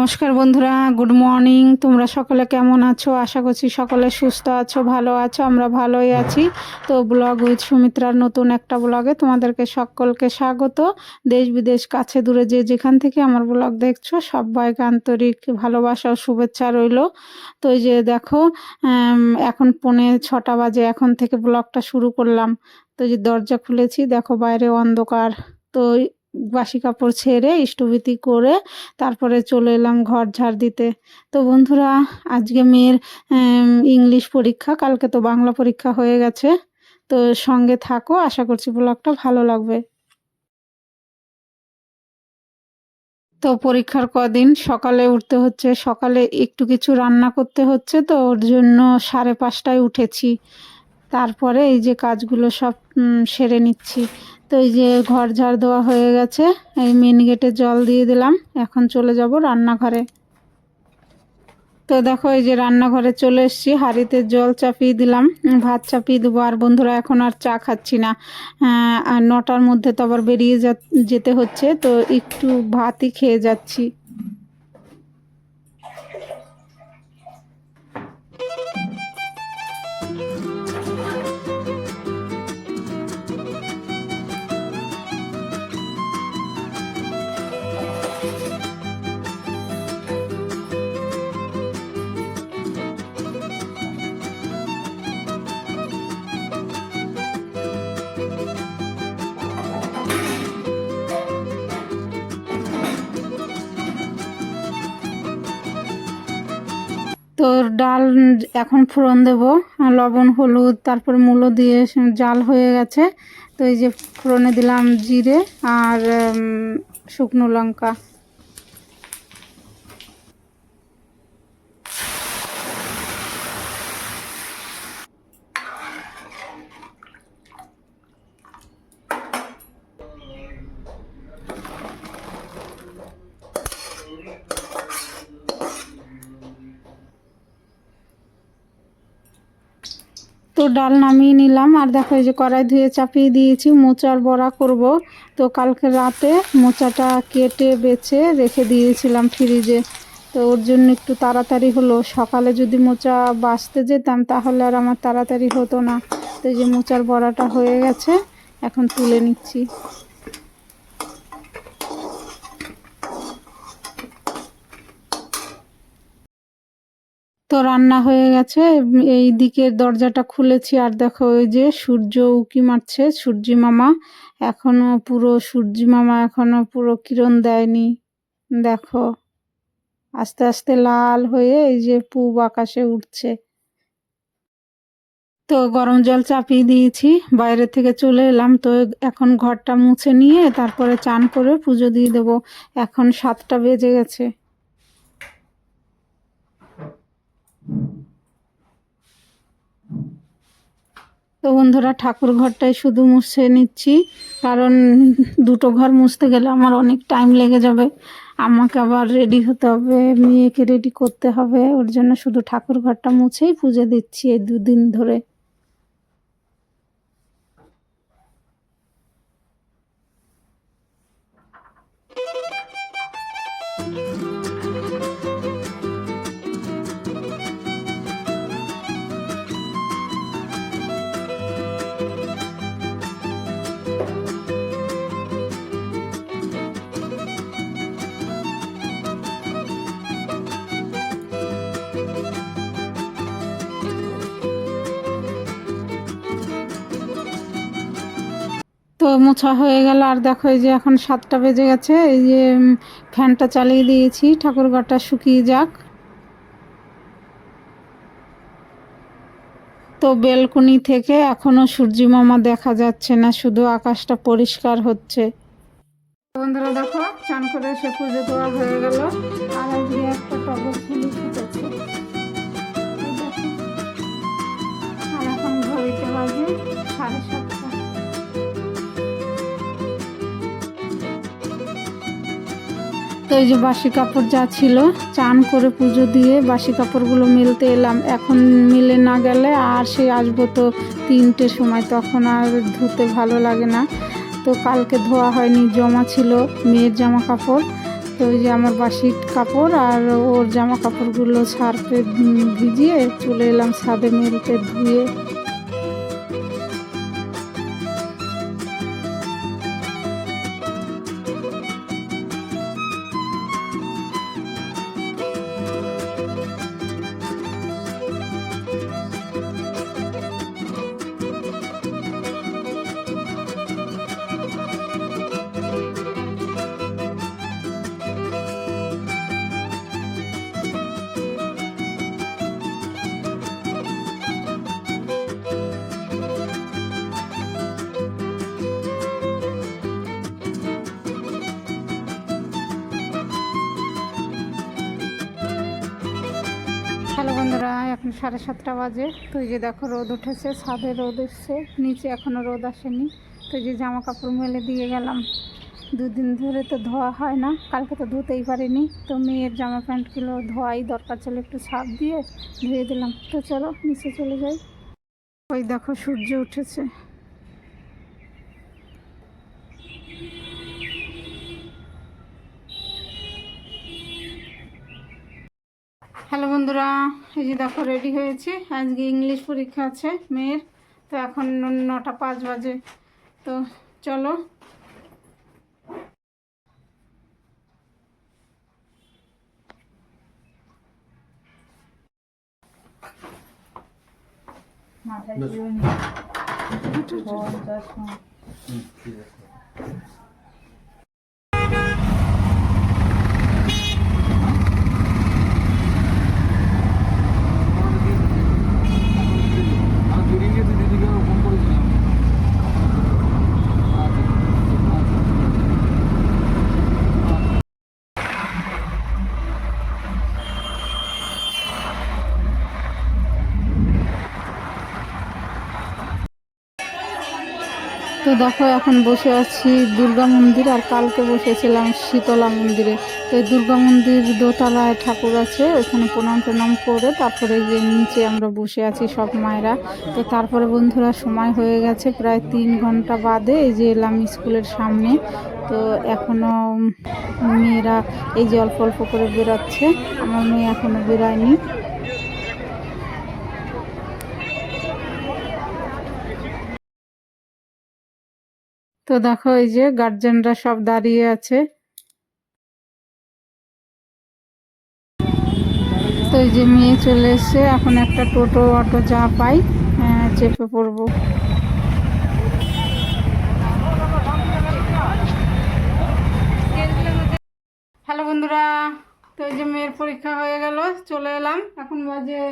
নমস্কার বন্ধুরা, good morning. তোমরা সকলে কেমন আছো? আশা করছি সকলে সুস্থ আছো, ভালো আছো। আমরা ভালোই আছি। তো ব্লগ উইথ সুমিত্রার নতুন একটা ব্লগে তোমাদেরকে সকলকে স্বাগত। দেশ বিদেশ কাছে দূরে যে যেখান থেকে আমার ব্লগ দেখছো সবাইকে আন্তরিক ভালোবাসা ও শুভেচ্ছা রইল। তো এই যে দেখো, এখন 6:45 বাজে, এখন থেকে ব্লগটা শুরু করলাম। তো যে দরজা খুলেছি, দেখো বাইরে অন্ধকার। তো বাসি কাপড় ছেড়ে ইষ্টভীতি করে তারপরে চলে এলাম ঘর ঝাড় দিতে। তো বন্ধুরা, আজকে মেয়ের ইংলিশ পরীক্ষা, কালকে তো বাংলা পরীক্ষা হয়ে গেছে। তো সঙ্গে থাকো, আশা করছি ব্লগটা ভালো লাগবে। তো পরীক্ষার কদিন সকালে উঠতে হচ্ছে, সকালে একটু কিছু রান্না করতে হচ্ছে, তো ওর জন্য 5:30টায় উঠেছি। তারপরে এই যে কাজগুলো সব সেরে নিচ্ছি। তো এই যে ঘর ঝাড় দেওয়া হয়ে গেছে, এই মেন গেটে জল দিয়ে দিলাম। এখন চলে যাব রান্নাঘরে। তো দেখো, এই যে রান্নাঘরে চলে এসেছি, হাঁড়িতে জল চাপিয়ে দিলাম, ভাত চাপিয়ে দেবো। আর বন্ধুরা, এখন আর চা খাচ্ছি না। আর 9টার মধ্যে তো আবার বেরিয়ে যেতে হচ্ছে, তো একটু ভাতই খেয়ে যাচ্ছি। তো ডাল এখন ফোড়ন দেব, লবণ হলুদ তারপর মূলো দিয়ে জাল হয়ে গেছে। তো এই যে ফোড়নে দিলাম জিরে আর শুকনো লঙ্কা। তো ডাল নামিয়ে নিলাম। আর দেখো, এই যে কড়াই ধুয়ে চাপিয়ে দিয়েছি, মোচার বড়া করব। তো কালকে রাতে মোচাটা কেটে বেছে রেখে দিয়েছিলাম ফ্রিজে। তো ওর জন্য একটু তাড়াতাড়ি হলো। সকালে যদি মোচা বাছতে যেতাম তাহলে আর আমার তাড়াতাড়ি হতো না। তো এই যে মোচার বড়াটা হয়ে গেছে, এখন তুলে নিচ্ছি। তো রান্না হয়ে গেছে, এই দিকের দরজাটা খুলেছি। আর দেখো, ওই যে সূর্য উঁকি মারছে, সূর্যি মামা এখনো পুরো কিরণ দেয়নি। দেখো, আস্তে আস্তে লাল হয়ে এই যে পূব আকাশে উঠছে। তো গরম জল চাপিয়ে দিয়েছি, বাইরে থেকে চলে এলাম। তো এখন ঘরটা মুছে নিয়ে তারপরে চান করে পুজো দিয়ে দেবো। এখন 7টা বেজে গেছে। তো বন্ধুরা, ঠাকুর ঘরটাই শুধু মুছে নিচ্ছি, কারণ দুটো ঘর মুছতে গেলে আমার অনেক টাইম লেগে যাবে। আমাকে আবার রেডি হতে হবে, মেয়েকে রেডি করতে হবে, ওর জন্য শুধু ঠাকুর ঘরটা মুছেই পুজো দিচ্ছি এই 2 দিন ধরে। তো মোছা হয়ে গেল। আর দেখো, এই যে এখন 7টা বেজে গেছে, এই যে ফ্যানটা চালিয়ে দিয়েছি, ঠাকুর ঘরটা শুকিয়ে যাক। তো বেলকনি থেকে এখনো সূর্যি মামা দেখা যাচ্ছে না, শুধু আকাশটা পরিষ্কার হচ্ছে। বন্ধুরা দেখো, চান করে এসে পুজো দেওয়া হয়ে গেল। আর আজকে একটা টগর ফুলই ফুটেছে। আর এখন ঘড়িতে বাজে 7:30। তো এই যে বাসি কাপড় যা ছিল, চান করে পুজো দিয়ে বাসি কাপড়গুলো মেলতে এলাম। এখন মেলে না গেলে আর সে আসবো তো 3টের সময়, তখন আর ধুতে ভালো লাগে না। তো কালকে ধোয়া হয়নি, জমা ছিল মেয়ের জামা কাপড়। তো ওই যে আমার বাসির কাপড় আর ওর জামা কাপড়গুলো সার্ফে ভিজিয়ে চলে এলাম ছাদে মেলতে ধুয়ে। হ্যালো বন্ধুরা, এখন 7:30 বাজে। তো এই যে দেখো রোদ উঠেছে, ছাদে রোদ এসছে, নিচে এখনও রোদ আসেনি। তো এই যে জামা কাপড় মেলে দিয়ে গেলাম, 2 দিন ধরে তো ধোয়া হয় না, কালকে তো ধুতেই পারিনি। তো মেয়ের জামা প্যান্টগুলো ধোয়াই দরকার ছিল, একটু ছাপ দিয়ে ধুয়ে দিলাম। তো চলো নিচে চলে যাই। ওই দেখো সূর্য উঠেছে। হ্যালো বন্ধুরা, এই যে দেখো রেডি হয়েছে, আজকে ইংলিশ পরীক্ষা আছে মেয়ের। তো এখন 9:05 বাজে। তো চলো। তো দেখো এখন বসে আছি দুর্গা মন্দির, আর কালকে বসেছিলাম শীতলা মন্দিরে। তো এই দুর্গা মন্দির দোতলায় ঠাকুর আছে, ওইখানে প্রণাম করে তারপরে যে নিচে আমরা বসে আছি সব মায়েরা। তো তারপরে বন্ধুরা সময় হয়ে গেছে প্রায় 3 ঘন্টা বাদে এই যে এলাম স্কুলের সামনে। তো এখনো মেয়েরা এই যে অল্প অল্প করে বেরোচ্ছে, আমার মেয়ে এখনো বেরোয়নি। তো দেখো এই যে গার্জেনরা সব দাঁড়িয়ে আছে। তো এই যে মেয়ে চলে এসছে, এখন একটা টোটো অটো যা পাই চেপে পড়বো। হ্যালো বন্ধুরা, তো এই যে মেয়ের পরীক্ষা হয়ে গেল, চলে এলাম। এখন বাজে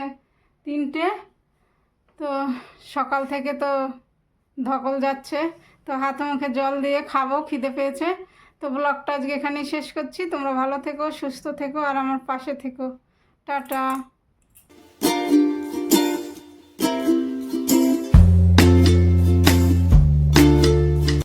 3টে। তো সকাল থেকে তো ধকল যাচ্ছে, তো হাতে মুখে জল দিয়ে খাবো, খিদে পেয়েছে। তো ব্লগটা আজকে এখানেই শেষ করছি। তোমরা ভালো থেকো, সুস্থ থেকো, আর আমার পাশে থেকো। টাটা।